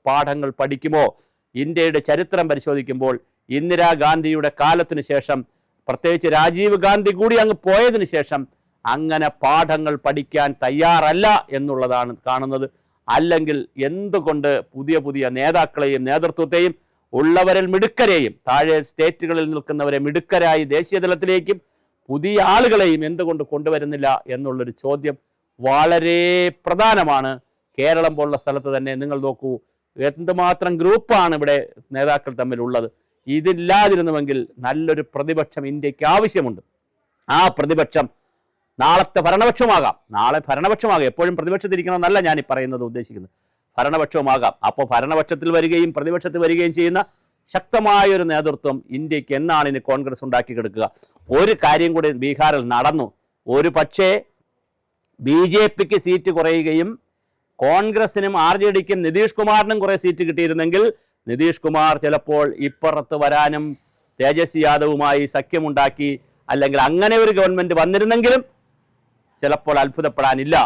പാഠങ്ങൾ പഠിക്കുമോ? ഇന്ത്യയുടെ ചരിത്രം പരിശോധിക്കുമ്പോൾ ഇന്ദിരാഗാന്ധിയുടെ കാലത്തിന് ശേഷം, പ്രത്യേകിച്ച് രാജീവ് ഗാന്ധി കൂടി അങ്ങ് പോയതിനു ശേഷം അങ്ങനെ പാഠങ്ങൾ പഠിക്കാൻ തയ്യാറല്ല എന്നുള്ളതാണ് കാണുന്നത്. അല്ലെങ്കിൽ എന്തുകൊണ്ട് പുതിയ പുതിയ നേതാക്കളെയും നേതൃത്വത്തെയും ഉള്ളവരിൽ മിടുക്കരെയും താഴെ സ്റ്റേറ്റുകളിൽ നിൽക്കുന്നവരെ മിടുക്കരായി ദേശീയ തലത്തിലേക്കും പുതിയ ആളുകളെയും എന്തുകൊണ്ട് കൊണ്ടുവരുന്നില്ല എന്നുള്ളൊരു ചോദ്യം വളരെ പ്രധാനമാണ്. കേരളം പോലുള്ള സ്ഥലത്ത് തന്നെ നിങ്ങൾ നോക്കൂ, എന്തുമാത്രം ഗ്രൂപ്പാണ് ഇവിടെ നേതാക്കൾ തമ്മിലുള്ളത്. ഇതില്ലാതിരുന്നുവെങ്കിൽ നല്ലൊരു പ്രതിപക്ഷം ഇന്ത്യക്ക് ആവശ്യമുണ്ട്. ആ പ്രതിപക്ഷം നാളത്തെ ഭരണപക്ഷമാകാം, എപ്പോഴും പ്രതിപക്ഷത്തിരിക്കണമെന്നല്ല ഞാൻ ഈ പറയുന്നത് ഉദ്ദേശിക്കുന്നത്, ഭരണപക്ഷവുമാകാം. അപ്പോൾ ഭരണപക്ഷത്തിൽ വരികയും പ്രതിപക്ഷത്തിൽ വരികയും ചെയ്യുന്ന ശക്തമായൊരു നേതൃത്വം ഇന്ത്യക്ക് എന്നാണ് ഇനി കോൺഗ്രസ് ഉണ്ടാക്കി കിടക്കുക. ഒരു കാര്യം കൂടി ബീഹാറിൽ നടന്നു. ഒരു പക്ഷേ BJPക്ക് സീറ്റ് കുറയുകയും കോൺഗ്രസിനും RJDക്കും നിതീഷ് കുമാറിനും കുറേ സീറ്റ് കിട്ടിയിരുന്നെങ്കിൽ നിതീഷ് കുമാർ ചിലപ്പോൾ ഇപ്പുറത്ത് വരാനും തേജസ്വി യാദവുമായി സഖ്യമുണ്ടാക്കി അല്ലെങ്കിൽ അങ്ങനെ ഒരു ഗവൺമെൻറ് വന്നിരുന്നെങ്കിലും ചിലപ്പോൾ അത്ഭുതപ്പെടാനില്ല.